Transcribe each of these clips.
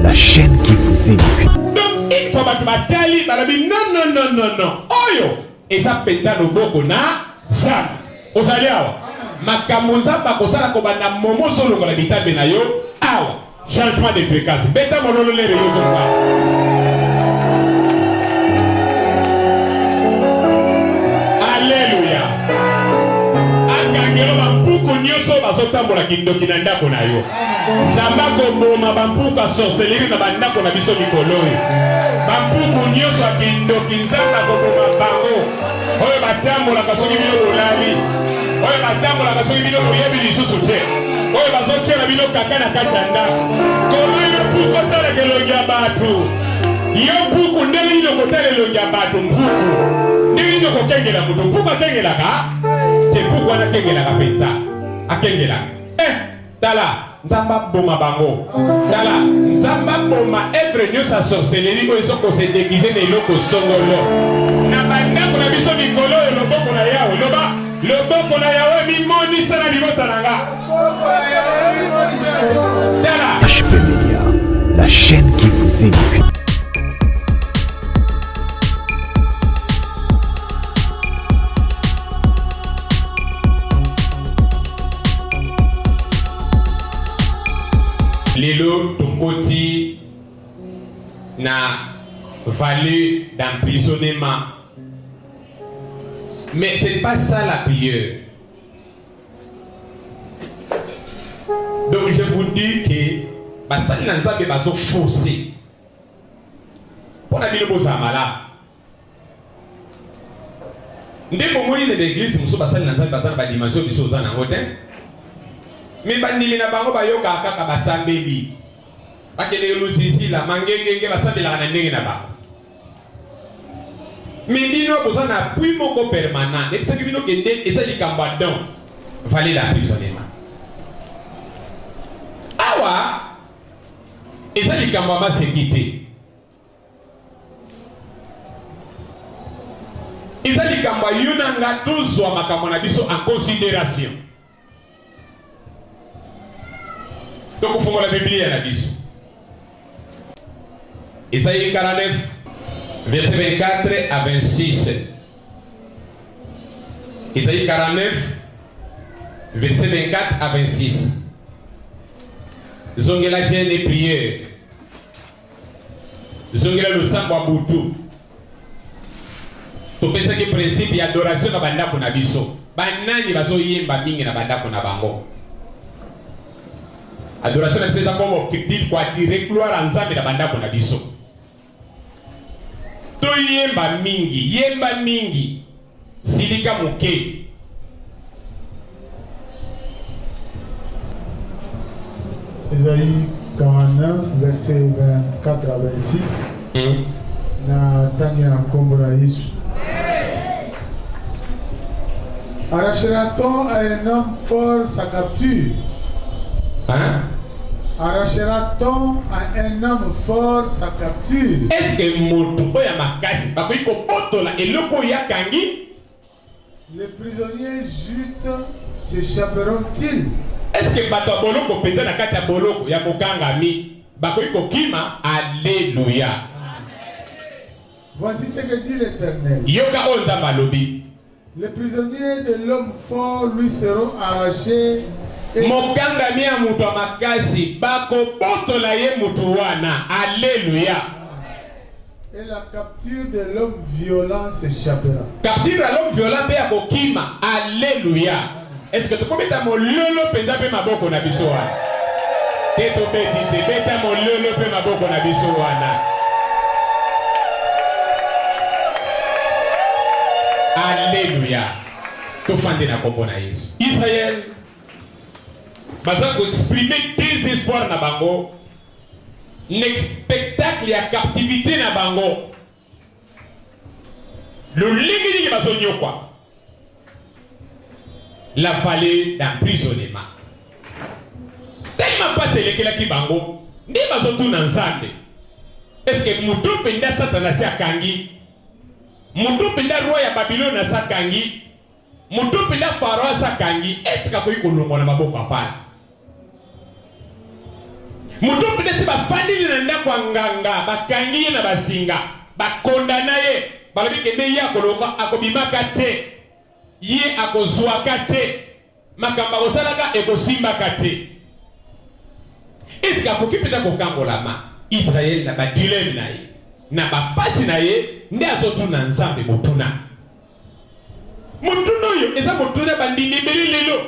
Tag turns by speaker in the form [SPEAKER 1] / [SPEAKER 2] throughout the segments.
[SPEAKER 1] la chaîne qui vous édifie.
[SPEAKER 2] Donc, il faut batali, non. Oyo, et ça péta no boko na zam. Osaliawa. Makamonza bakosala ko bana momo solo ko la bitabe na yo. Awa. Changement de fréquence. Beta mololo le reyo zo. Alléluia. Akangelo bampuku nyoso bazotambola kindoki na ndako na yo. Zambako boma bampuka sorcellerie na bandako na biso mikolo. Bampuku nyoso akindoki nzamba ko boma bango. Oyo batambola kasoki bino bolali. Oyo batambola kasoki bino boyebi lisusu te. Oyo bazochela bino kaka na kachanda. Koma yo puko tala kelongia batu. Yo puku ndenge ino kotale longia batu mpuku. Ndenge ino kokengela mutu mpuku akengela ka. Te puku wana kengela ka penza. Akengela. Tala. Nzamba boma bango. Tala. Nzamba boma etre nyo sa sorcellerie ko isoko se déguiser ne loko songolo. Na bandako na biso mikolo yo loboko na yawe. Loboko na yawe mimoni sana libota nanga. Tala.
[SPEAKER 1] HP Media, la chaîne qui vous édifie.
[SPEAKER 2] Lelo tokoti na vallée d'emprisonnement. Mais ce n'est pas ça la prière. Donc je vous dis que basali na nzambe bazo forcer. Pour la bino boza mala. Ndeko moni na l'église muso basali na nzambe basali ba dimension biso za na ngote. Mais bandimi na bango bayoka kaka basambeli. Bakele lusisi la mangenge basambela na ndenge na bango. Mais bino boza na puis moko permanent. Et ça bino kende eza likamba don. Fallait l'emprisonnement. Awa eza likamba ma sécurité. Eza likamba yunanga tozwa makambo na biso en considération. Donc, il faut la Bible à la biso. Isaïe 49, verset 24 à 26. Isaïe 49, verset 24 à 26. Zongela jeune et prière. Zongela le sangwa boutou. Tu penses que principe d'adoration na banda ko na biso. Banani bazo yemba mingi na banda ko na bango. Adoration na biso comme objectif kwa attirer gloire à Nzambe na banda ko na biso. To yemba mingi. Silika muke.
[SPEAKER 3] Isaïe 49, verset 24 à 26. Na tangi na kombo na Yesu. Arrachera-t-on à un homme fort sa capture? Arrachera-t-on à un homme fort sa capture?
[SPEAKER 2] Est-ce que moto oya makasi bakoki kobotola eloko ya kangi?
[SPEAKER 3] Les prisonniers justes s'échapperont-ils?
[SPEAKER 2] Est-ce que bato boloko penda na kati ya boloko ya kokangami bakoki kokima? Alléluia.
[SPEAKER 3] Voici ce que dit l'Éternel.
[SPEAKER 2] Yoka onza malobi.
[SPEAKER 3] Les prisonniers de l'homme fort lui seront arrachés.
[SPEAKER 2] Mokangami ya mutu makasi bako botola ye mutu wana. Alléluia.
[SPEAKER 3] Et la capture de l'homme violent s'échappera.
[SPEAKER 2] Capture à l'homme violent pe akokima. Alléluia. Est-ce que tu peux mettre mon lolo penda pe maboko na biso wana? Teto beti te beta mon lolo pe maboko na biso wana. Alléluia. Tu fande na kombo na Yesu. Israël baza ko exprimer désespoir na bango. Un spectacle ya captivité na bango. Le lingini bazo nyokwa. La vallée d'emprisonnement. Tellement pas sélectionné qui bango. Ni bazo tout nzambe. Est-ce que mutu penda satana si akangi? Mutu penda roi ya Babylone sa kangi? Mutu penda pharaon sa kangi? Est-ce que koyi kolongo na maboko apana? Mutu pede bafandi na ndako nganga bakangi na basinga bakondana ye balobi kende ye akolonga akobimaka te ye akozwaka te makamba kosalaka ekosimbaka te. Eske akoki peta kokangolama Israel na badileme na ye na bapasi na ye nde azotuna nzambe motuna. Motuna oyo eza motuna bandimi ebele lelo.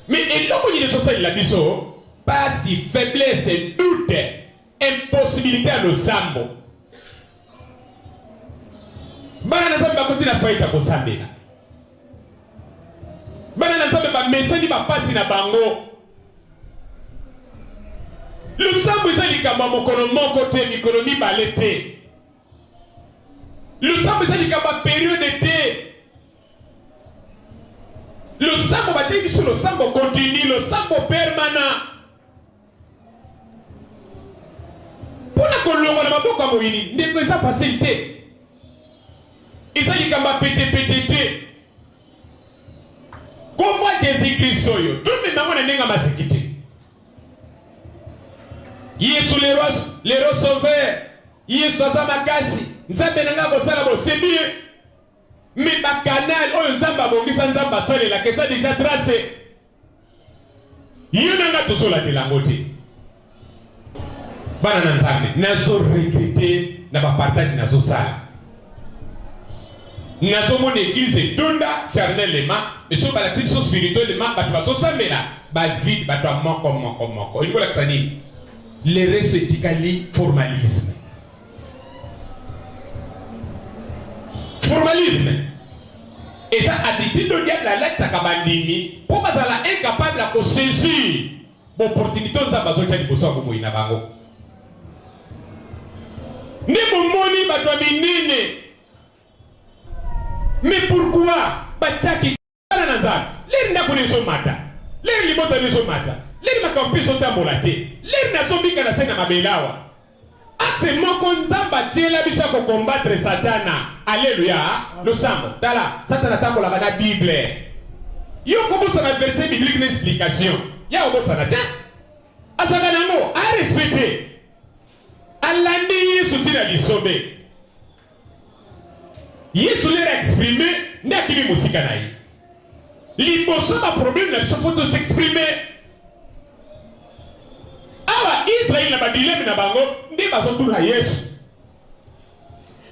[SPEAKER 2] Mais eloko nyini tosalela biso pasi, faiblesse, doute, impossibilité ya losambo. Bana na nzambe bakoti na faita kosambela. Bana na nzambe bamesani bapasi na bango. Losambo eza likambo mokolo moko te, mikolo mibale te. Losambo eza likambo période te. Losambo bateki sur losambo continue, losambo permanent. Pona kolongo na maboko ya moyini ndeko eza facile te. Eza likambo pete te. Komwa Jésus-Christ oyo tumbe nango na ndenga masikiti. Yesu le roi sauveur, Yesu aza makasi, nzambe nanga kosala bosebi. Mais ba canal oyo nzambe abongisa nzambe asalela kesa déjà tracé. Yo nanga tozola de lango te. Bana na nzambe nazo regretter na ba partage nazo sala. Nazo mon église donda charnellement, mais sur balaxi so spirituellement ba bazo sambela ba vide ba to moko. Ili kola tsani. Les restes éthiquement formalisme. Formalisme. Et ça, attitude de diable, la lettre, ça kabandini, pour pas être incapable de saisir l'opportunité de sa besoin de bosser comme il n'a pas. Ne moni batouamine. Mais pourquoi bataki nanza? Les n'a pas de mata. Les limota de mata. Les makampi sont à molate. Les n'a zombi kana sena mabelawa. Axe moko nzamba tiela bisa ko combattre satana. Alléluia. Le sambo. Tala, satana tambo la bana Bible. Yo kobo sa verset biblique d'explication. Ya obo sa nata. Asaka nango a respecter. Alandi Yesu tina lisobe. Yesu l'a exprimé n'akili musika na yi. Liboso ba problème na biso faut s'exprimer. Awa Israël na badileme na bango ndi bazotuna Yesu.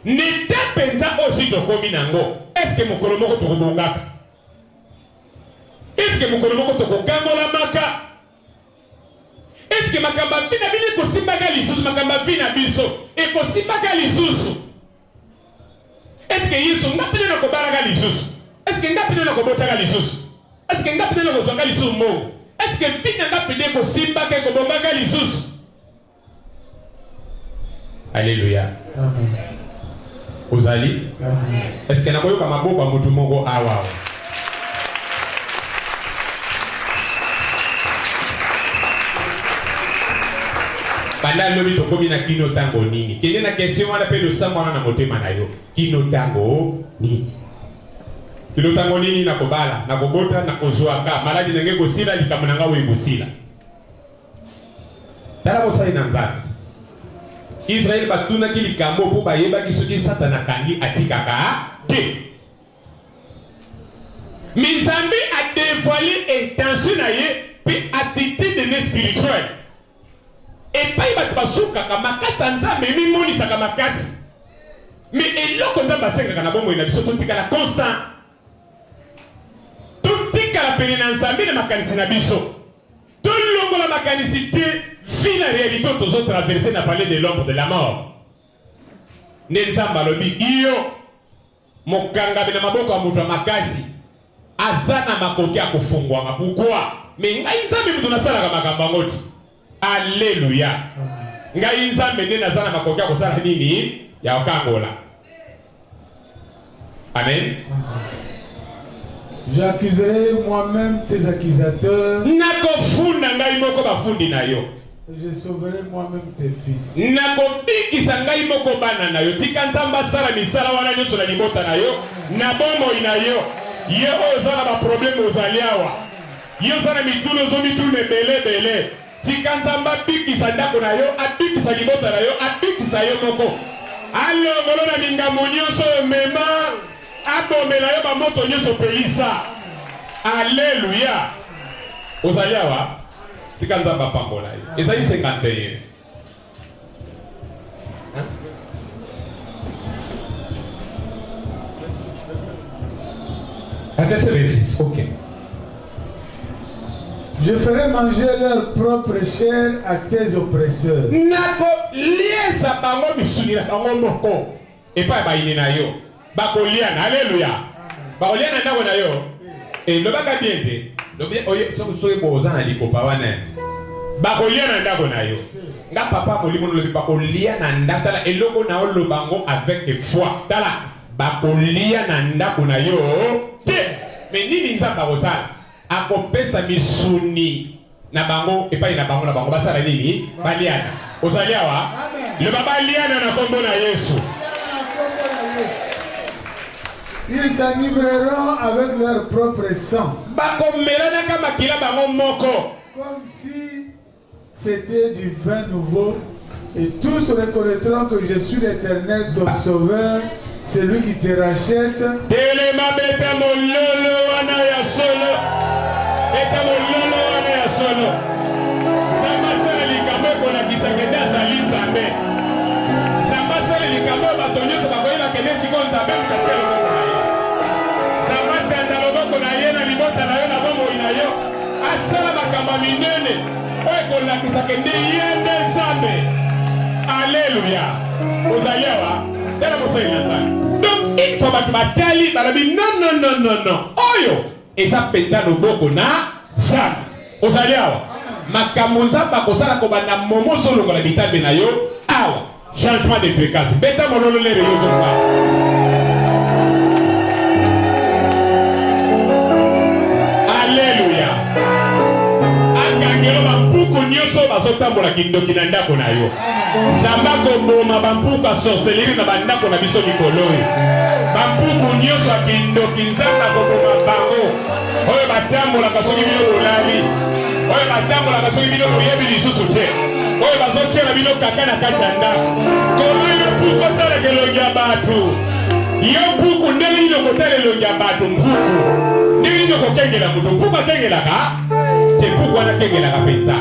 [SPEAKER 2] Neta penza aussi tokomi nango. Est-ce que mokolo moko tokobongaka? Est-ce que mokolo moko tokokangola maka? Est-ce que makamba vina bini kosimbaka lisusu makamba vina biso e kosimbaka lisusu? Est-ce que Yesu ngapene na kobaraka lisusu? Est-ce que ngapene na kobotaka lisusu? Est-ce que ngapene na kozwanga lisusu mo? Est-ce que vina ngapene kosimbaka kobongaka lisusu? Alléluia.
[SPEAKER 3] Amen.
[SPEAKER 2] Ozali?
[SPEAKER 3] Amen.
[SPEAKER 2] Est-ce que nakoyoka maboko ya mutu moko awa? Banda lobi tokomi na kino tango nini? Kende na question wana pe losambo wana na motema na yo. Kino tango nini? Kino tango nini na kobala, na kobota, na kozwaka. Maladi nenge kosila likambo nanga we kosila. Tala kosai na nzambe. Israël batuna ki likambo po bayeba ki soki Satana kangi atikaka te. Minzambi a dévoilé intention na ye pe attitude de spirituel. Et pas il va te basuka kama kasa nzambe mimoni saka makasi. Mais eloko nzambe asenga kana bongo ina biso tika la constant. Tika la pene na nzambe na makanisi na biso. Tolongo la makanisi te fi la réalité tous autres traversés n'a parlé de l'ombre de la mort. Nzamba lobi iyo mokanga bina maboko ya mutu makasi azana makoki ya kufungwa mapukwa. Mais ngai nzambe mutu nasala kama ngoti. Alléluia. Ngai nzambe nde nazana makoki ya kosala nini ya okangola. Amen.
[SPEAKER 3] J'accuserai moi-même tes accusateurs.
[SPEAKER 2] Nakofunda ngai moko bafundi na yo.
[SPEAKER 3] Je sauverai moi-même tes fils.
[SPEAKER 2] Nakobikisa ngai moko bana na yo. Tika nzamba sala misala wana nyonso na libota na yo. Na bomoi na yo. Ye oyo ozala ba problème ozali awa. Yo sana mituno zo mitune bele. Tika nzamba bikisa ndako na yo, abikisa libota na yo, abikisa yo moko. Alongolo na mingambo nyonso mema, abomela yo bamoto nyonso pelisa. Alléluia. Ozali awa, tika nzamba pambola yo. Ezali 51. Verset 26, ok.
[SPEAKER 3] Je ferai manger leur propre chair à tes oppresseurs.
[SPEAKER 2] Nako liesa bango misuni na bango moko. Epa ba inina yo. Bako liana, alléluia. Bako liana ndako na yo. Et le baka biente. Le bien oye so boza na likopa wana. Bako liana ndako na yo. Nga papa molimo no le bako liana ndako la eloko na lo bango avec foi. Tala bako liana ndako na yo. Mais nini nzamba kozala akopesa misuni na bango epai na bango basala nini baliana ozali awa le baba liana na kombo na Yesu.
[SPEAKER 3] Ils s'enivreront avec leur propre sang.
[SPEAKER 2] Bakomelana kama kila bango moko
[SPEAKER 3] Comme si c'était du vin nouveau, et tous reconnaîtront que je suis l'Éternel, ton sauveur, celui qui te rachète.
[SPEAKER 2] Telema beta mololo wana ya solo. Beta mololo wana ya solo. Samba sala likambo kona kisakenda zali zambe. Samba sala likambo batonyo so bakoyela kene siko nzambe mkatelo moko na yo. Samba tanda loboko na ye na libota na yo na bombo ina yo. Asala makamba minene. Oye kona kisakende yende zambe. Alléluia. Ozaliawa. Donc, il faut batali balabi non. Oyo, et ça peta no boko na sam. Ozali awa. Makambo nzamba kosala ko bana momo solo ngola bitambe na yo. Awa, changement de fréquence. Beta mololo le yo zoka. Alléluia. Akangelo bampuku nyoso bazotambola kindoki na ndako na yo. Zambako boma bampuka sorcellerie na bandako na biso mikolo. Bampuku nyoso akindoki nzamba ko boma bango. Oyo batambola kasoki bino bolali. Oyo batambola kasoki bino boyebi lisusu te. Oyo bazotiela bino kaka na kati ya ndako. Koma yo puko tala kelongi ya batu. Yo puku ndenge ino kotala elongi ya batu mpuku. Ndenge ino kokengela mutu. Mpuku akengelaka. Te puku wana kengelaka penza.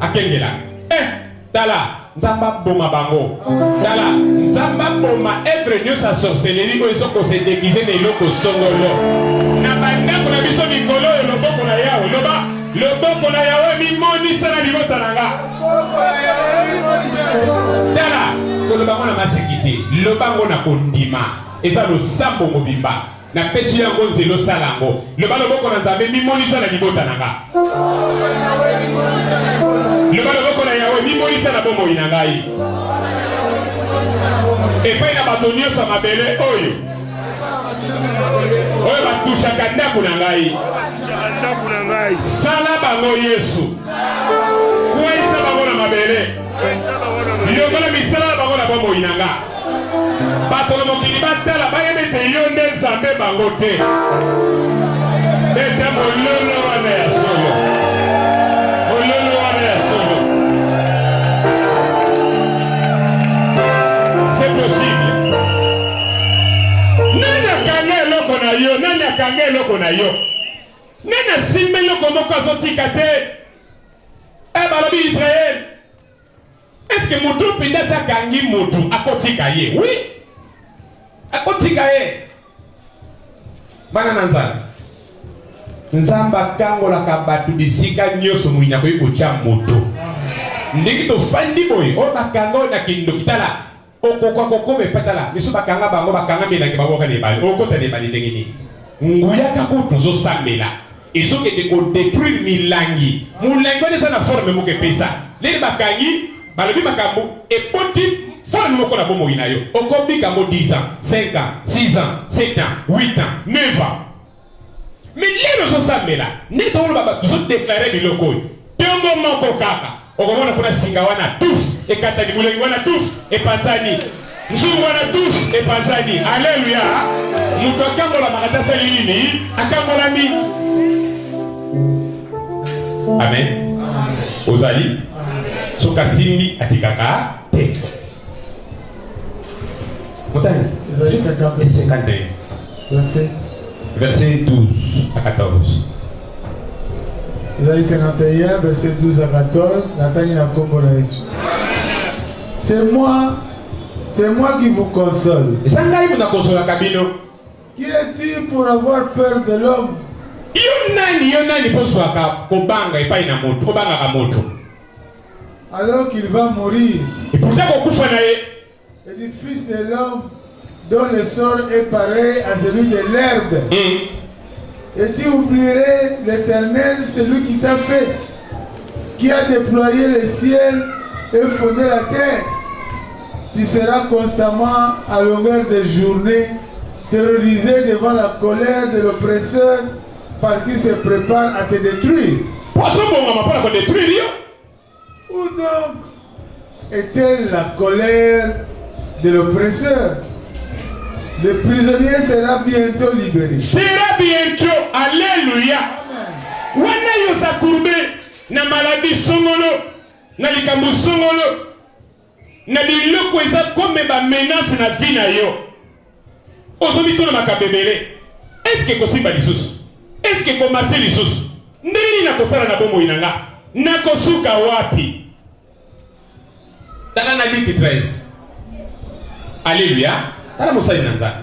[SPEAKER 2] Akengelaka. Dala. Nzamba boma bango. Dala, nzamba boma ebre nyo sa sorcellerie ko isoko se déguiser na eloko songolo. Na bandako na biso mikolo yo loboko na yawe. Loboko na yawe mimoni sana libota nanga. Dala, koloba ngona masikite. Lobango na kondima. Eza lo sambo mobimba. Na pesi yango nzelo salango. Loboko na nzambe mimoni sana libota nanga. Loboko na yawe mimoni sana bombo inangai. Epai na bato nyonso mabele oyo. Oyo batushaka ndako na ngai. Sala bango Yesu. Kwesa bango na mabele. Longola misala bango na bombo inanga. Bato na mokili batala bayebete yo nde nzambe bango te. Ete mololo wana ya solo. Mololo wana ya solo. C'est possible. Nani akange eloko na yo? Nani akange eloko na yo? Nani asimbe eloko moko azotika te? Balobi Israël. Est-ce que mutu pinda sakangi mutu akotika ye? Oui. Akotika ye. Bana nanzala. Nzamba kangola kabatu bisika nyoso muina ko ikocha mutu. Ndiki to fandi boy o bakanga na kindo kitala. Okoko patala. Miso bakanga bango bakanga milangi baboka ne bali. Okota ne bali ndengini. Nguya kako tuzo samela. Iso ke te ko détruire milangi. Mulangi ne sana forme mo ke pesa. Le bakangi balobi makambo et poti forme moko na bomo ina yo. Okobi kambo 10 ans, 5 ans, 6 ans, 7 ans, 8 ans, 9 ans. Mais les gens sont là. Ni to baba tout déclarer biloko. Tongo moko kaka. Okomona kuna singa wana tous et katani mulengi wana tous et panzani. Nzungu wana tous et panzani. Alléluia. Muto kango la makata salini akango la mi. Amen. Ozali. Soka simbi atikaka te. Montagne. Et 51. Verset 12 à 14.
[SPEAKER 3] Isaïe 51, verset 12 à 14. C'est moi qui vous console. Qui es-tu pour avoir peur de l'homme? Alors qu'il va mourir. Et du fils de l'homme dont le sort est pareil à celui de l'herbe. Et tu oublierais l'Éternel, celui qui t'a fait, qui a déployé le ciel et fondé la terre. Tu seras constamment à longueur de journée terrorisé devant la colère de l'oppresseur parce qu'il se prépare à te détruire. Où donc est-elle la colère de l'oppresseur? Le prisonnier sera bientôt libéré.
[SPEAKER 2] Sera bientôt. Alléluia. Wana yo sakurbe na maladie songolo, na likambo songolo, na biloko eza comme ba menace na vie na yo. Ozomi to na makabebele. Est-ce que kosimba lisusu? Est-ce que ko marcher lisusu? Ndeni na kosala na bomo inanga. Na kosuka wapi? Dans la Luc 13. Alléluia. Tala musali nanza.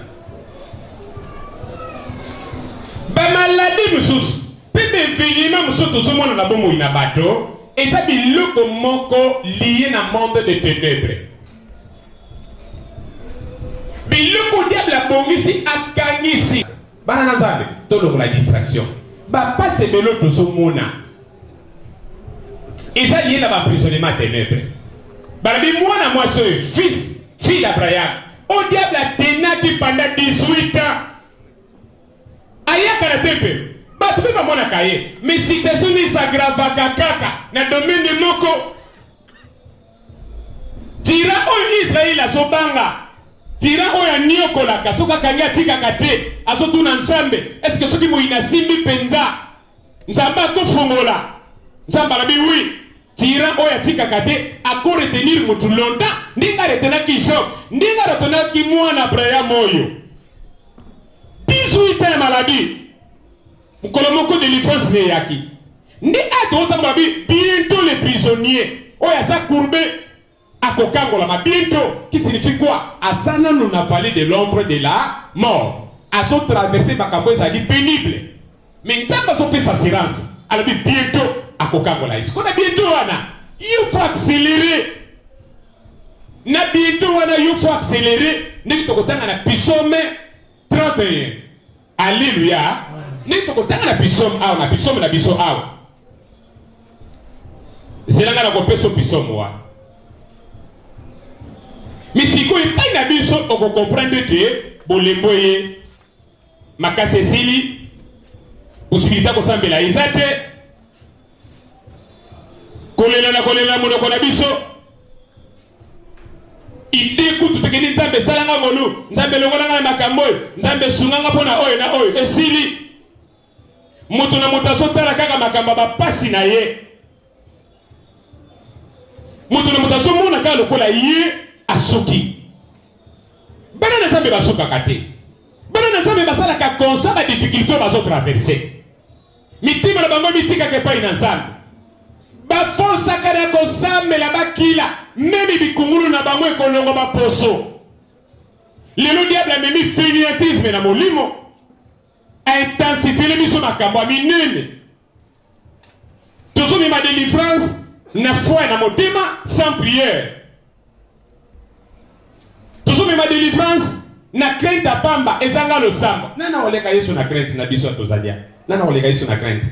[SPEAKER 2] Ba maladie mususu. Pepe vinima mususu tozomona na bomo ina bato. Et ça biloko moko lié na monde de ténèbres. Biloko diable a bongisi akangisi. Bana nanzabe. Tolo la distraction. Ba passe belo tozomona. Et ça lié na ba emprisonnement ténèbres. Barabi mwana mwasi oyo fille d'Abraham. Au diable a tenaki pendant 18 ans. Ayaka na tempe. Batu pe ba mwana kaye. Mais si situation ni s'aggravaka kaka na domaine moko. Tira o Israël azobanga. Tira o ya niokola kasoka kanga tika kate. Azotuna nzambe. Est-ce que soki mo inasimbi penza? Nzamba ko fongola. Nzamba labi oui. Tira oya tika kate ako retenir mutu londa ndinga retena kisho ndinga retena kimwana Abraham oyo 18 ans maladie mkolomoko de délivrance ne yaki ndi atota mabi bientôt les prisonniers oya za courbe akokangola ma bientôt qui signifie quoi asana nous na vallée de l'ombre de la mort aso traverser bakambo ezali pénible mais nzamba so pesa assurance alabi bientôt akokangola ici. Qu'on a bientôt wana, il faut accélérer. Na bientôt wana, il faut accélérer. N'est-ce pas na psaume 31. Alléluia. N'est-ce pas na psaume awa, na psaume na biso awa. C'est là qu'on peut so psaume wa. Mais si quoi pas na biso, on peut comprendre que bolemboye makase sili possibilité ko sambela izate. Kolela monoko na biso ide kutu tekeni nzambe salanga ngolu nzambe longola na makambo nzambe sunganga pona oyo na oyo esili mutu na mutu asotala kaka makamba bapasi na ye mutu na mutu asomona kaka lokola ye asoki bana na nzambe basokaka te bana na nzambe basalaka konsa ba difficulté bazotraverse mitima na bango mitikaka epai na nzambe bafonsa kana kosamela bakila memi bikungulu na bango ekolongo baposo lelo diable amemi fainéantisme na molimo intensifie biso makambo minene tozomi ma délivrance na foi na motema sans prière tozomi ma délivrance na crainte apamba ezanga losambo nana oleka yesu na crainte na biso tozalia nana oleka yesu na crainte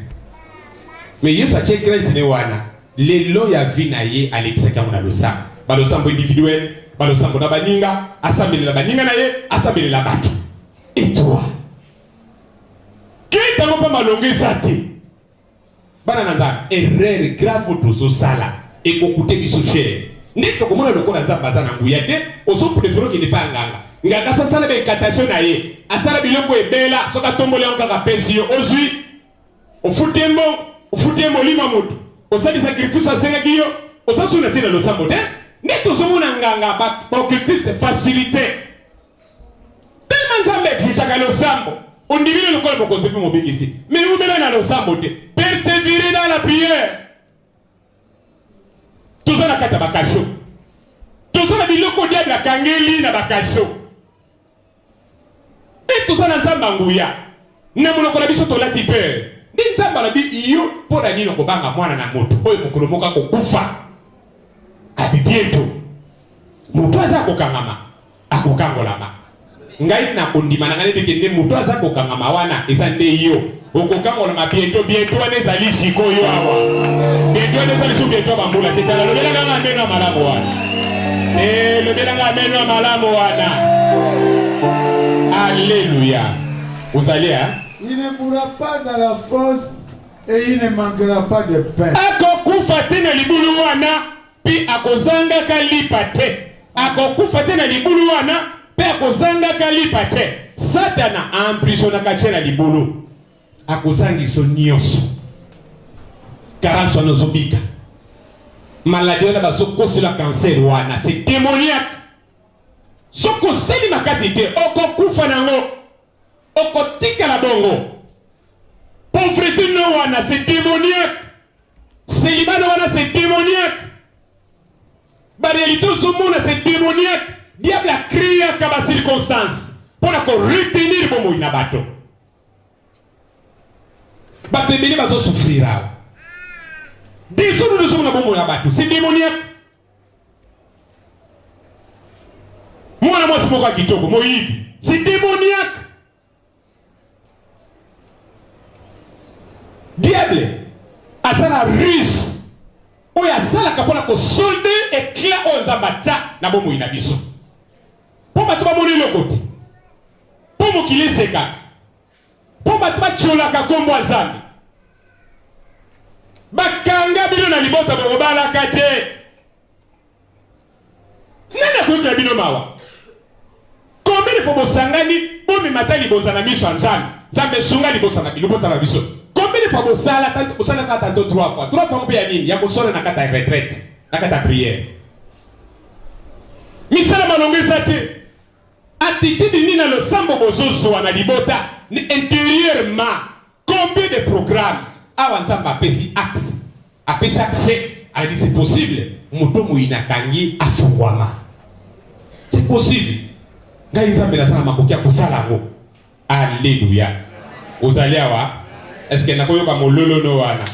[SPEAKER 2] mais Yesu a tché crainte ne wana. Lelo ya vina ye alekisaka mona losambo. Ba losambo individuel, ba losambo na baninga, asambele la baninga na ye, asambele la batu. Et toi? Qui t'a pas malongé ça te? Bana nanza, erreur grave tozo sala. Et kokute biso cher. Nito komona lokola nza bazana nguyate, oso préféré qui n'est pas nganga. Nganga sa sala be incantation na ye. Asala biloko ebela, soka tombole onka ka pensio, ozui. Au foutembo Ufute molima moto. Osali sacrifice asengaki yo. Osasuna tina losambo te. Neto somona nganga ba occultiste facilité. Tellement Nzambe exisaka losambo. On divine le corps pour continuer mon bic ici. Mais vous mettez dans losambo te. Persévérer dans la prière. Tout ça na kata bakasho. Tout ça na biloko diable na kangeli na bakasho. Et tout ça na Nzamba nguya. Na monoko na biso to lati peur. Ndi Nzamba na bi iyo po na nino kobanga mwana na moto. Oyo mokolo moka kokufa. Abi bientôt. Moto aza kokangama. Akokangolama. Ngai na kondima na ngane dikende moto aza kokangama wana eza nde iyo. Okokangolama bientôt wana ezali sikoyo awa. Bientôt wana ezali su bientôt bambula tetala lobela nganga meno malamu wana. Lobela nganga meno malamu wana. Alléluia. Vous allez hein?
[SPEAKER 3] Il ne mourra pas dans la fosse et il ne manquera pas de pain.
[SPEAKER 2] Akokufa te na libulu wana pi akozanga kalipa te. Akokufa te na libulu wana pi akozanga kalipa te. Satana emprisonnaka te na libulu. Akozangi so nyonso. Karanso nozobika. Maladie wana basokosi la cancer wana. C'est démoniaque. Soko seli makasi te. Okokufa nango. Okotika la bongo. Pauvreté no wana, c'est démoniaque. Célibat no wana, c'est démoniaque. La réalité au monde, c'est démoniaque. Diable a créé à circonstance pour retenir bon mot bateau. Bateau béni va souffrir. Des autres nous sommes bon mot bateau, c'est démoniaque. Moi c'est pourquoi kitoko, c'est démoniaque. Diable a ça la ruse. Oya sala kapona ko solde éclat on Nzamba na bomo ina biso. Po ba to ba moni lokote. Po mo kileseka. Po ba to ba chola ka kombo Nzambe. Bakanga bino na libota bo bala kate. Nana ko ka bino mawa. Combien faut bosangani bo mi matali bozana miso Nzambe. Nzambe sunga libosa na libota na biso. Combien de fois vous allez faire 3 fois? 3 fois, il y a besoin de la retraite, la prière. Misala malongé sate. Attitude ni na le sambo bozozo na libota intérieurement. Combien de programmes Nzamba pesi axe. Apesi accès. Elle dit c'est possible. Moto muina kangi afungwama. C'est possible. Ngai Nzamba na sana makokia kusala ngo. Alléluia. Vous allez avoir est-ce que n'a pas eu comme lolo no wana?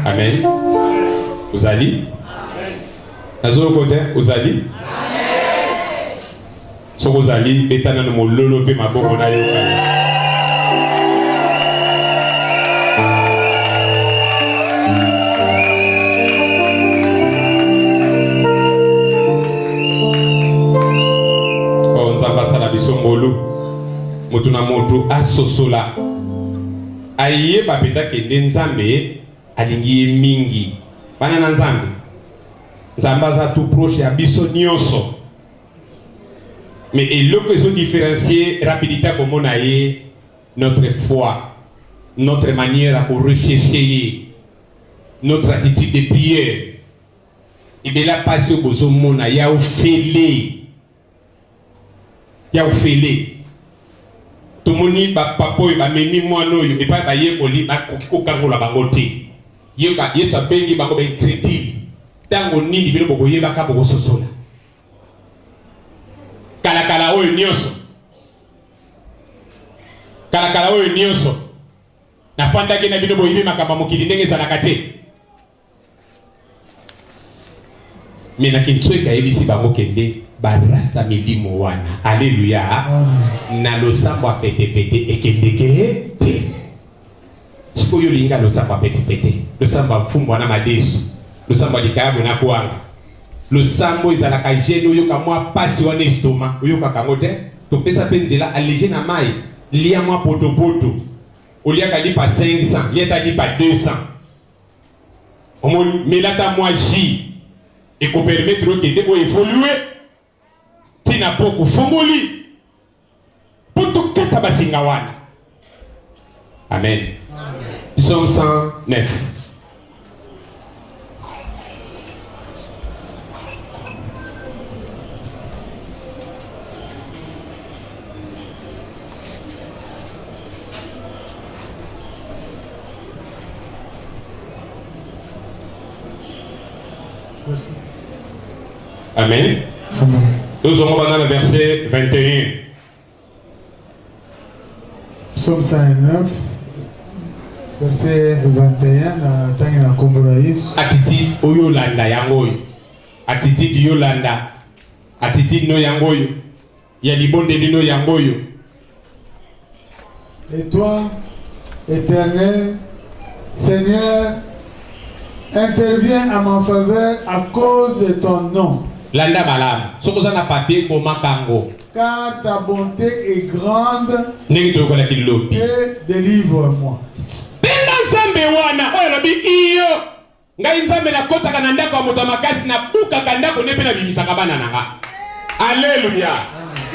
[SPEAKER 2] Amen. Vous allez? Nazo côté, vous allez? So vous allez, betana no lolo pe maboko na yo. Motu na motu asosola aye bapeta kende Nzambe alingi mingi bana na Nzambe Nzamba za tout proche ya biso nyonso mais eloko ezo différencier rapidité comme na ye notre foi, notre manière à rechercher notre attitude de prière et de la passion bozo mona ya ofele tomoni ba papoy ba memi mwana oyo et pas ba yekoli ba kokiko kangola bango te yeba yesu abengi bango ba incrédule tango nini bilo boko yeba ka boko sosola kala oyo nyonso na fanda ke na bilo boyibe makamba mokili ndenge zalaka te mais na kintsweka yebisi bango kende barasta milimo wana. Alléluia. Na losambo pete ekendeke te. Siko yo linga losambo pete. Losambo mfumbo na madesu. Losambo dikabu na kuanga. Losambo izalaka jeno yo kamwa pasi wana estoma. Yo kakangote. To pesa penzela alléger na mai. Lia mwa poto. Olia kalipa 500, lieta lipa 200. Omoni melata mwa ji. et qu'on permettre que de évoluer tina poko fongoli pour tout kata basinga wana. Amen. Psaume 109. Amen. Nous aurons dans le verset 21.
[SPEAKER 3] Psaume 109, verset 21, tangi na kombo na Yesu.
[SPEAKER 2] Atiti oyolanda yangoyo. Atiti yolanda. Atiti no yangoyo. Ya libonde dino yangoyo.
[SPEAKER 3] Et toi, Éternel, Seigneur, interviens à ma faveur à cause de ton nom.
[SPEAKER 2] Landa malam. Sokozana pate komakango.
[SPEAKER 3] Car ta bonté est grande
[SPEAKER 2] Nengi tokola kilopi.
[SPEAKER 3] et délivre-moi.
[SPEAKER 2] Benga nzambe wana oyo lobi iyo. Ngai nzambe na kota kananda kwa moto makasi na buka kandako nepe na bimisaka bana nanga. Alléluia.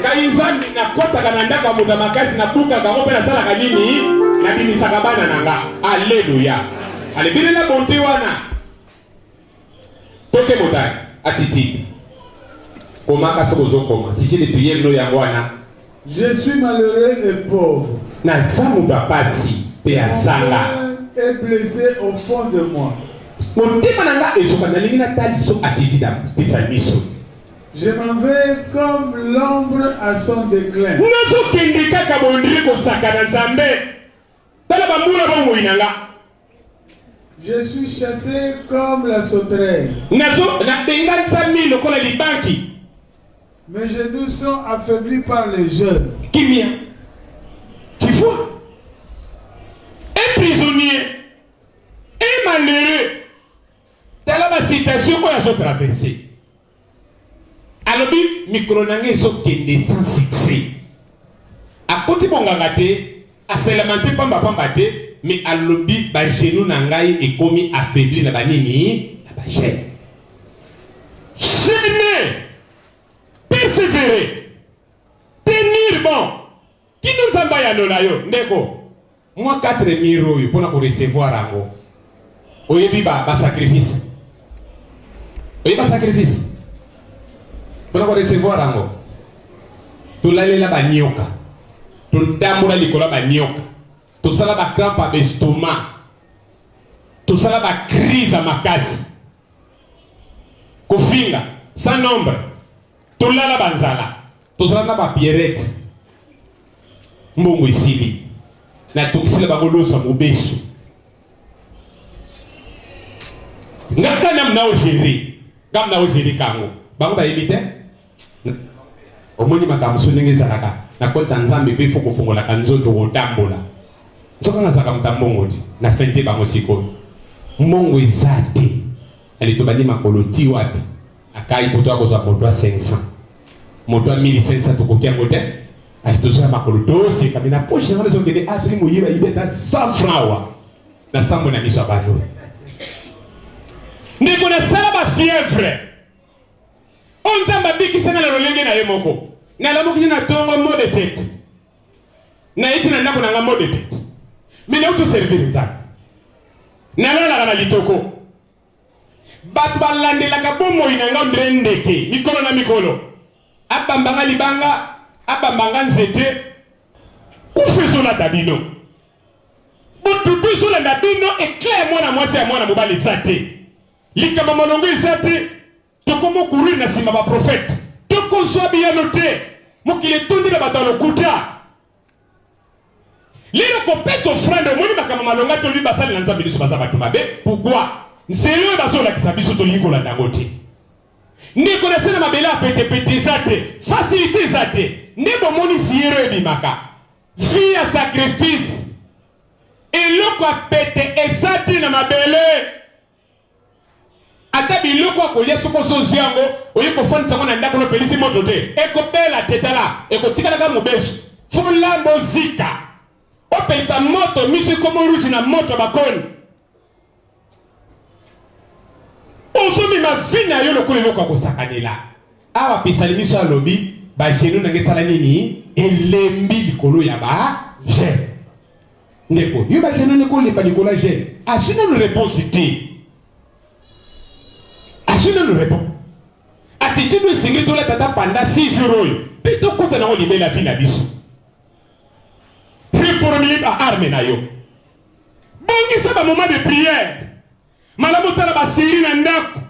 [SPEAKER 2] Ngai nzambe na kota kananda kwa moto makasi na buka kango pe na sala kanini na bimisaka bana nanga. Alléluia. Alebile la bonté wana. Toke motai atiti. Komaka sokozo koma. Si j'ai des prières no yangwana.
[SPEAKER 3] Je suis malheureux et pauvre.
[SPEAKER 2] Na zamu bapasi pe azala.
[SPEAKER 3] Est blessé au fond de moi.
[SPEAKER 2] Motema nanga ezoka na lingi na taliso atiti da pesa miso.
[SPEAKER 3] Je m'en vais comme l'ombre à son déclin.
[SPEAKER 2] Nazo kende kaka bondiri ko sakana nzambe. Tala bambula bongo inanga.
[SPEAKER 3] Je suis chassé comme la sauterelle.
[SPEAKER 2] Nazo na benga nzambi lokola libanki.
[SPEAKER 3] Mes genoux sont affaiblis par les jeunes.
[SPEAKER 2] Kimia. Tu vois? Un prisonnier, un malheureux, dans la situation qu'on a traversée. Alors, micro nange so kende sans succès. A côté mon gangate, a selamante pamba pamba te, mais à l'obi ba genou nangai et commis affaibli la banini, la bachette. Cheminer, persévérer, tenir bon. Qui nous a envoyé à l'olayo, ndeko? Moi 4 000 euros pour recevoir ango. Oyebi ba sacrifice. Oyebi ba sacrifice. Pour recevoir ango. Tu lalela ba nyoka. Tu damura likola ba nyoka. Tu sala ba crampe à l'estomac. Tu sala ba crise à makasi. Kofinga sans nombre. Tu lala banzala. Tu sala na ba pierrette. Mbongo isili. Na tokisila bagolo sa mobesu. Ngaka nam na ojeri. Gam na ojeri kango. Bango ba ebite. Omoni makamso ndenge zalaka. Na konza nzambe be foko fongola kanzoto otambola. Nzoka ngazaka mutambongo di. Na fente bango siko. Mbongo izate. Ali to bani makolo ti wapi. Akai poto akoza moto 500. Moto 1500 tokokia ngote. Ali toza makolo dosi kamina poche ngale zongede asri muyiba ibeta 100 francs na sambo na miso abano. Ndiko na sala ba fièvre. Onzamba biki sana na rolenge na yemoko. Na lamuki na tongo mode tete. Na iti na ndako na nga mode tete. Mina utu servir nzaka. Na lala na litoko. Batu balandela ka bomo inanga ndrendeke. Mikolo na mikolo. Abambanga libanga. Abambanga nzete. Kufeso na tabino. Bututu so la tabino éclaire moi na mwasi ya mwana mobali zate. Likama molongo izate. Tokomo courir na sima ba prophète. Toko so bien noté. Mokile tondi na batalo kuta. Lino ko peso offrande moni makama malonga to liba sali na nzambe biso baza batu mabe. Pourquoi? Nseyo bazo la kisabiso to lingo la dangote. Ndeko na sena mabela pete zate. Facilité zate. Nebo moni siero ebimaka. Vie à sacrifice. Et loko a pete ezati na mabele. Ata biloko akolia soko soziango. Oye kofani sango na ndako no pelisi moto te. Eko bela tetala. Eko tika naka mubesu. Fula mozika. Opelita moto misi komo rouge na moto bakoni. osomi mafina yo lokole loka kosakanela awa pisali miso alobi ba genu na ngesala nini elembi likolo ya ba je ndeko yo ba genu ne ko lemba likolo ya je asuna no réponse ti asuna no réponse attitude no singi to la tata pendant 6 jours pito kota na oli bela fina biso réformer ba arme na yo bongi sa ba moment de prière malamu tala ba série na ndako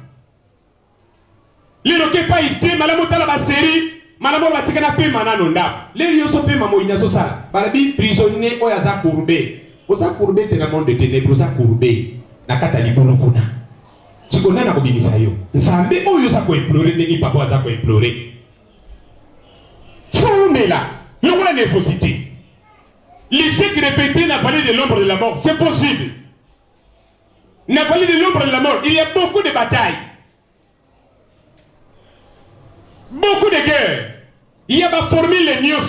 [SPEAKER 2] lelo ke pa ite malamu tala ba série malamu ba tikana pe manano ndako lelo yo so pe mamo inya so sala balabi prisonnier oya za courbé oza courbé te na monde de ténèbres oza courbé na kata libolo kuna sikona na kobimisa yo nzambe oyo za ko implorer ndenge papa za ko implorer formela lokola névrosité l'échec répété n'a parlé de l'ombre de la mort c'est possible. N'a parlé de l'ombre de la mort. Il y a beaucoup de batailles. Beaucoup de guerres. Il y a formé les news.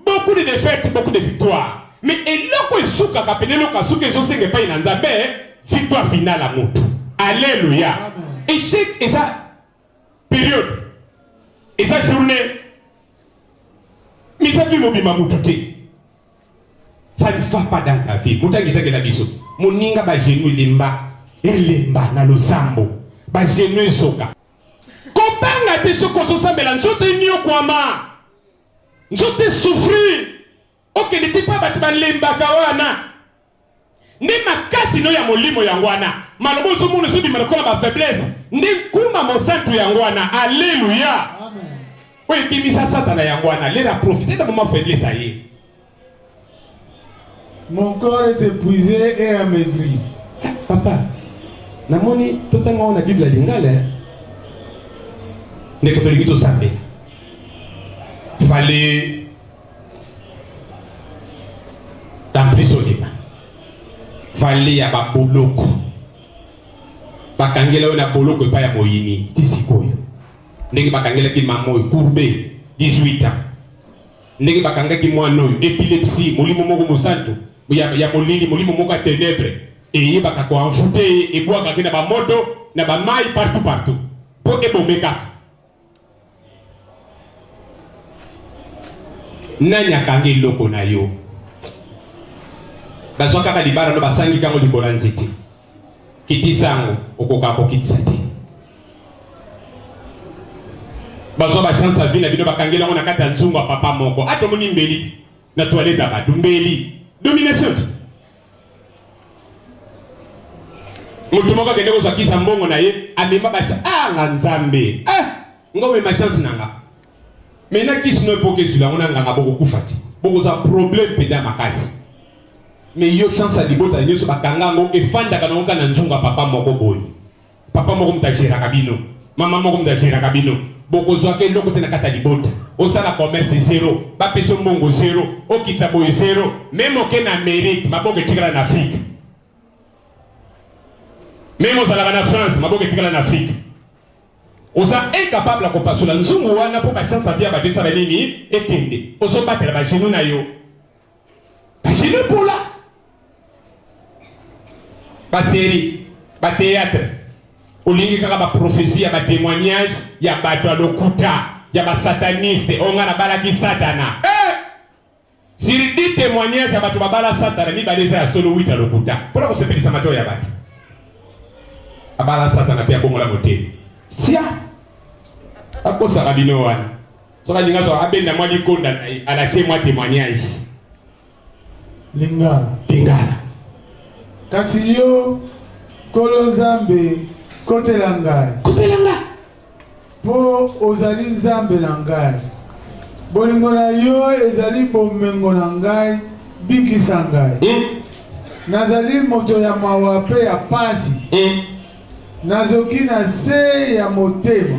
[SPEAKER 2] Beaucoup de défaites, beaucoup de victoires. Mais et là où est-ce que kapene loka suke zo senge pa inanzabe victoire finale à moto. Alléluia. Échec et ça période. Et ça journée. Mais ça fait mobima mututé. Ça ne va pas dans ta vie. Mutangita ke la biso. Moninga ba genou limba elemba na losambo ba genou soka kopanga te soko so sambela nzote nyo kwama nzote souffrir oke n'était pas batba lemba kawana ne makasi no ya molimo yangwana malobo so mono so bimara kola ba faiblesse ne kuma mosantu yangwana alléluia amen oye kimisa satana yangwana lera profiter de moment faiblesse aye.
[SPEAKER 3] Mon corps est épuisé et amaigri.
[SPEAKER 2] Papa, namoni totanga na Bible lingala. Ne kotoliki to sambe. Fallait d'emprisonnement. Fallait ya ba boloko. Bakangela na boloko pa ya moyini tisikoyo. Ndenge bakangela ki mamoy courbé 18 ans. Ndenge bakanga ki mwana épilepsie molimo moko mosanto. Ya molili molimo moka ténèbres et baka ko enfoute et boaka kina ba moto na ba mai partout pour ebomeka nanya kangi loko na yo basoka ka libara no basangi kango likola nzete kitisango okoka ko kitsate baso ba chance vie na bino bakangela ngona kata nzungu papa moko atomoni mbeli na toilette ba dumbeli domination. Mutu moko kende ko zakisa mbongo na ye amema basa nganzambe ngowe ma chance nanga mena kisno epoke zula ngona nganga boko kufati boko za problème peda makasi me yo chance a libota nyoso bakanga ngo efanda kana ngoka na nzunga papa moko boyi papa moko mtajira kabino mama moko mtajira kabino boko zwake loko tena kata libota osala commerce zéro ba peso mbongo zéro okitsa boy zéro même au Kenya Amérique maboko tikala na Afrique même aux la France maboko tikala na Afrique osa incapable ko pasula nzungu wana po ba chance avia ba desa ba nini ekende oso batela ba genou na yo ba genou pour là ba série ba théâtre olingi kaka ba prophétie ba témoignage ya bato alokuta ya ba sataniste onga na balaki satana sur 10 témoignages ya bato babala satana ni baleza ya solo 8 alokuta pona ko sepelisa mato ya bato abala satana pia bongo la moté sia akosa kabino wana soka linga so abenda mwa likonda ala témoin témoignage lingala
[SPEAKER 3] kasi yo kolonzambe kotelanga po ozali nzambe na ngai bolingo na yo ezali bomengo na ngai bikisa ngai nazali moto ya mawa pe ya pasi nazoki na se ya motema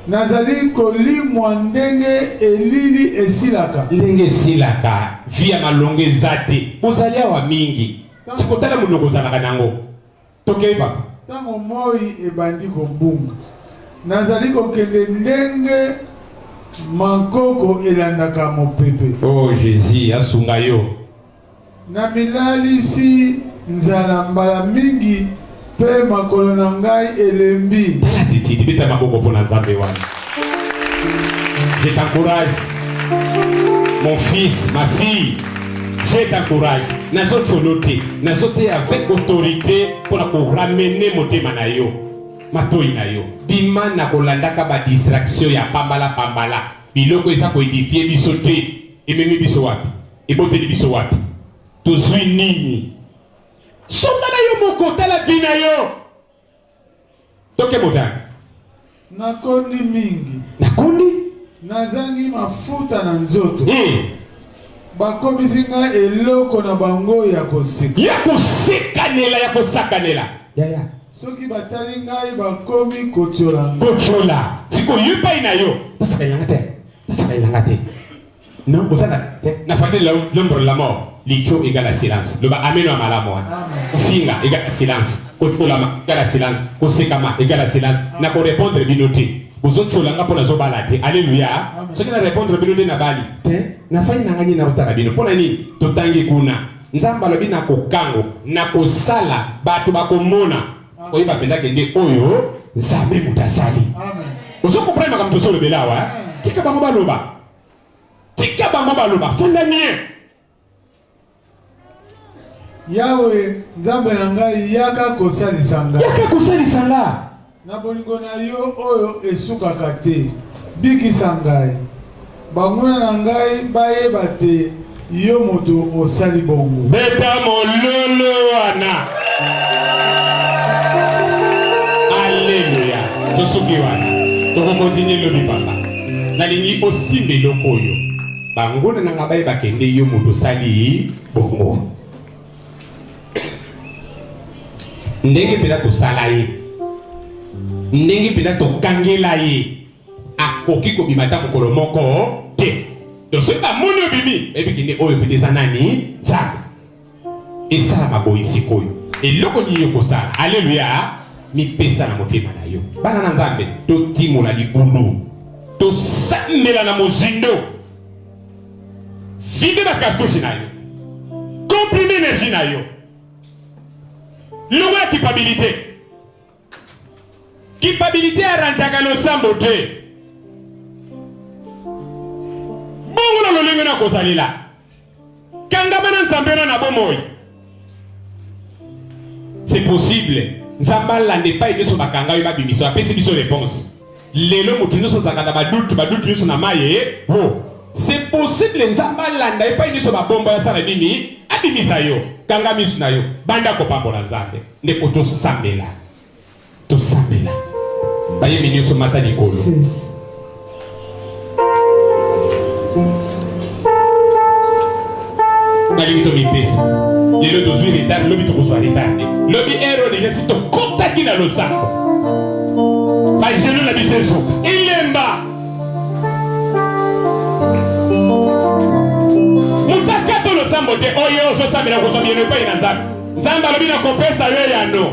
[SPEAKER 3] nazali kolimwa ndenge elili esilaka
[SPEAKER 2] via malonge zate ozali awa mingi sikotala munoko zalaka nango tokei papa
[SPEAKER 3] tango moi ebandi kobunga nazali kokende ndenge mankoko elandaka mopepe
[SPEAKER 2] oh Jésus asunga yo
[SPEAKER 3] na milalisi nzala mbala mingi Pe makolo na ngai elembi.
[SPEAKER 2] Tala titi beta maboko pona nzambe wana. Je t'encourage. Mon fils, ma fille, je t'encourage. Nazote avec autorité pour ramener motema na yo. Matoi na yo. Bima na kolandaka ba distraction ya pambala. Biloko eza ko édifier biso te. Ememi biso wapi? Eboteli biso wapi? Tozwi nini? Songa na yo moko tala vina yo. Toke motani.
[SPEAKER 3] Nakondi mingi.
[SPEAKER 2] Nakondi?
[SPEAKER 3] Nazangi mafuta na nzoto. Bakomisi nga eloko na bango ya koseka.
[SPEAKER 2] Ya kosakanela. Ya.
[SPEAKER 3] Soki batali ngai bakomi kochola.
[SPEAKER 2] Siko yupa ina yo. Tasakailanga te. Non, vous savez, na famille l'ombre de la mort. Licho égale à silence. Le bas amène à malamoa. Finga égale à silence. Otolama égale à silence. Osekama égale à silence. N'a qu'à répondre binoté. Vous autres cholanga pour la zobalate. Alléluia. Ce qui n'a répondre binoté na bali. Na faille na gagné na utarabino. Pour nani totangi kuna. Nzamba lobi na kokango na kosala batu bakomona. Oyiba penda kende oyo nzambe mutasali.
[SPEAKER 3] Amen.
[SPEAKER 2] Vous comprenez ma comme le belawa. Tika bango baloba. Fonda mien.
[SPEAKER 3] Yawe nzambe na ngai yaka kosalisa nga. Na bolingo na yo oyo esukaka te. Bikisa ngai. Banguna na ngai bayeba te yo moto osali bongo.
[SPEAKER 2] Beta mololo wana. Alléluia. Tosuki wana. Toko continue lobi papa. Nalingi osimbe lokoyo. Banguna na ngai bayeba kende yo moto sali bongo. Ndenge peda tosala ye. Ndenge peda tokangela ye. Akoki kobimata mokolo moko te. Toseka moni obimi ebikinde oyo peda nani nzambe. Esala maboyi sikoyo. Eloko ni yo kosala. Alléluia. Mipesa na motema na yo. Bana na nzambe totimola libulu. Tosambela na mozindo. Vide na cartouche na yo. Comprime énergie na yo. Loin culpabilité. Culpabilité arrangeaka losambo te. Bongo na lolingo na kosalila. Kangama na nzambe na bomoi. C'est possible. Nzamba lande pa yeso bakanga yo babimiso apesi biso réponse. Lelo mutu nyonso zakanda badutu nyonso na maye. Ho. C'est possible nzamba landa pa yeso babomba ya sala nini? Abimisa yo. Kanga misu na yo. Banda kopambola nzambe. Ndeko tosambela. Baye minyoso mata likolo. Nalingi to mipesa. Lelo tozwi retard, lobi tokozwa retard. Lobi ero de Yesu to kontaki na losako. Ba jeno na biseso. Ilemba. Mutakato losambo te oyo so samela ko so bieno pa ina nzambe. Nzambe lobi na kopesa yo ya no.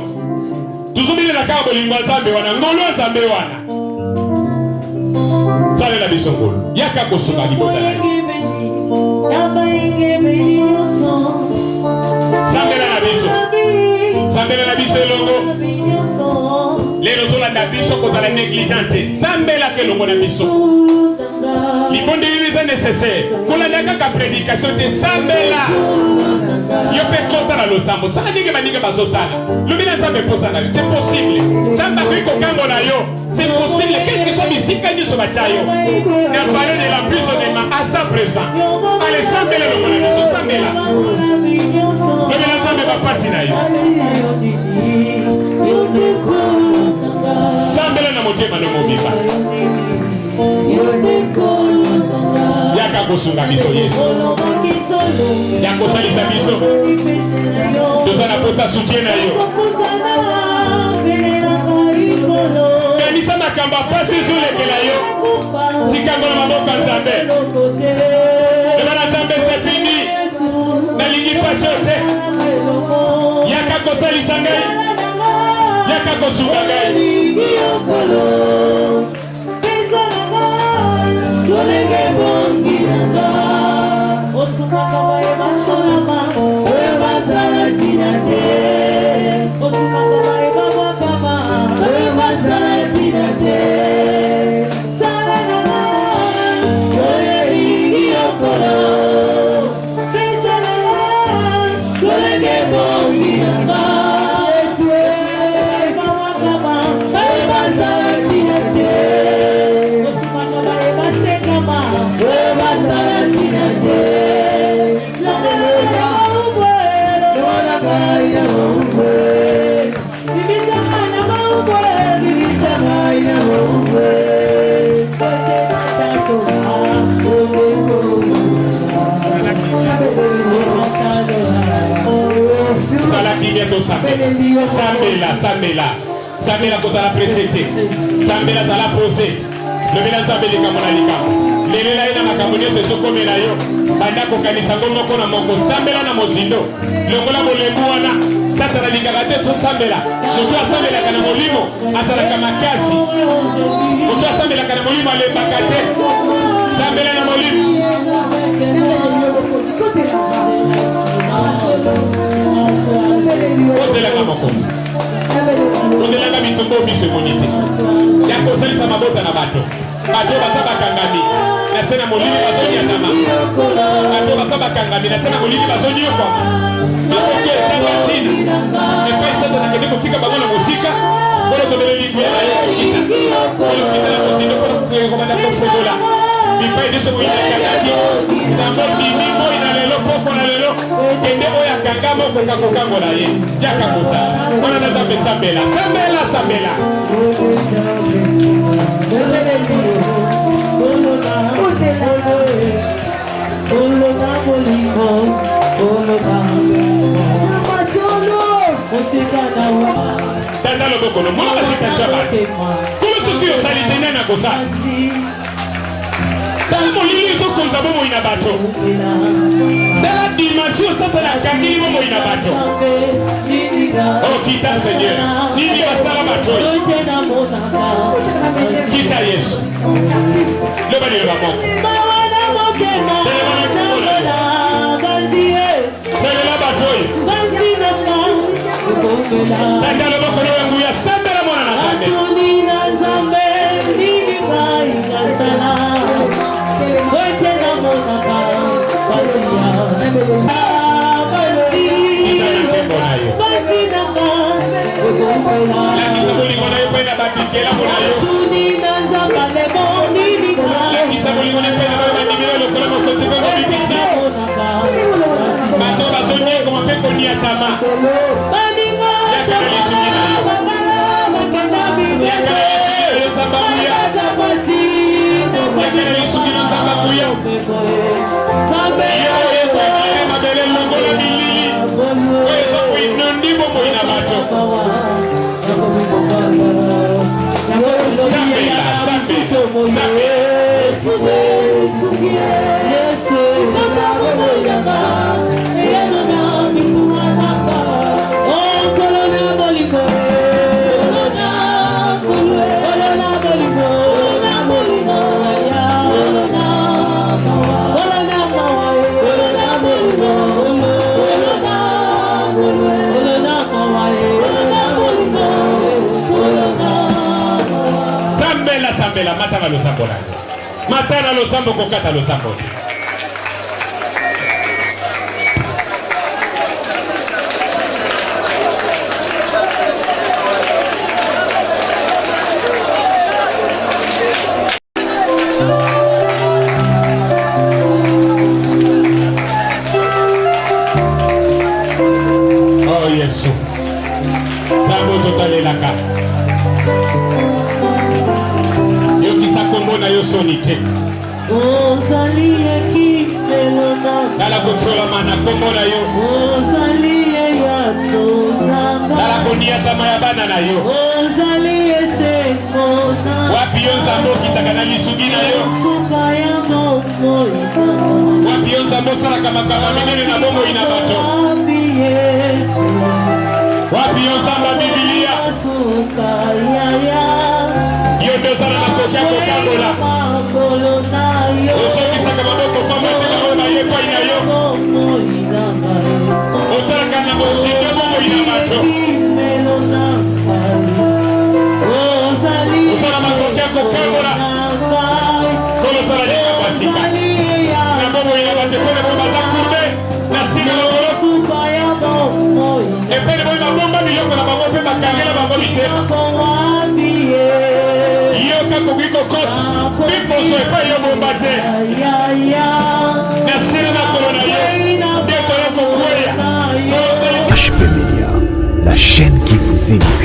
[SPEAKER 2] Tuzumile na kabo lingwa nzambe wana ngolo nzambe wana. Sale la bisongolo. Yaka kosunga libota la. Sambela na biso elongo. Lelo zola na biso kozala négligente. Sambela ke longo na biso. Libonde est nécessaire. Kolanda kaka prédication te sambela. Yo pe konta na losambo. Sala ninge maninge bazo sala. Lumina nzambe posana. C'est possible. Samba ko kango na yo. C'est possible. Quel que soit bisika ni so bachayo. Na parole de l'emprisonnement à sa présent. Allez sambela longo na biso sambela. Lumina nzambe ba pasi na yo. Sambela na motema no mobiba. Yaka kosunga biso Yesu. Yako salisa biso. Tozana posa soutien na yo. Kanisa makamba pasi zulekela yo. Sikango na maboka nzambe. Demana nzambe c'est fini. Nalingi pasiote. Yaka kosalisa ngai. Yaka kosunga ngai. Olege bongi nanga Osumaka wae basholama Oe bazala tinate Osumaka wae Sambela kozala presete. Sambela zala pose. Lobela Nzambe likambo na likambo. Lelela ye na makambo nyonso ezokomela yo. Banda kokanisa ngo moko na moko. Sambela na mozindo. Longola molembu wana. Satana lingaka te tosambela. Moto asambelaka na molimo azalaka makasi. Moto asambelaka na molimo alembaka te. Sambela na molimo. Kotelaka mokonzi. Kotelaka bitumbo biso emonite. Ya kosalisa mabota na bato. Bato baza bakangami. Na sena molimo bazoniatama. Bato baza bakangami. Na sena molimo bazoniokwama. Makoki ezanga ntina. Epai Satana akende kotika bango na mosika. Polo tobele lingwe na yo kokita. Polo kita na mosindo polo komanda kofogola. Bipai deso moina kangaki. Zambo bimi moina lelo poko na lelo. Kende moya kangamo kokakokango na ye. Yaka kosa. Wana na Nzambe sambela. Sambela sambela. Tanda loboko no mwana basika Shabbat. Kolo soki osali te nana kosa. Tala molili ezokonza bomoi na bato. Tala dimension Satana akangeli bomoi na bato. Oh kita Seigneur. Nini basala bato. Kita Yesu. Loba ni loba moko. Salela bato. Tanda loboko no yangu ya sambela mwana na Nzambe. Lakisa bolingo na yo pena babikela mona yo. Lakisa bolingo na yo pena babandimela lokola mokonzi mpe bobikisi. Bato bazonieko mape koniatama. Yakana lisungi na yo. Yakana lisungi na yo Nzamba kuya. Yakana lisungi na Nzamba kuya. Yo eko ekele mabele longola bilili. Oyo kuinondi bomoi na bato. Sambela, Sambela, matana lo sambo na. Matana lo sambo kokata lo sambo. Oh Yesu. Sambo totalelaka. Kombo na yo sonite. Dala kochola mana kombo na yo. Dala koniatama ya bana na yo. Wapi yo Nzambe okitaka na lisungi na yo. Wapi yo Nzambe osalaka makambo minene na bomoi na bato. Wapi yo Nzambe Biblia. Yo ndozala na kokia kokangola. Osokisaka maboko pamba tena ona ye kwa ina yo. Otalaka na mosindo bomoi na bato. Osala makokia kokangola. Kolo sala nika pasika. Na bomoi na bato pene bomba za kurbe. Na singa logolo. Epene bomba bomba miloko na bango pe bakangela bango mitema. Kako wiko kote Pipo so epa yo bombate Nasira na korona yo Deko yoko kweya
[SPEAKER 1] HP Media, la chaîne qui vous édifie.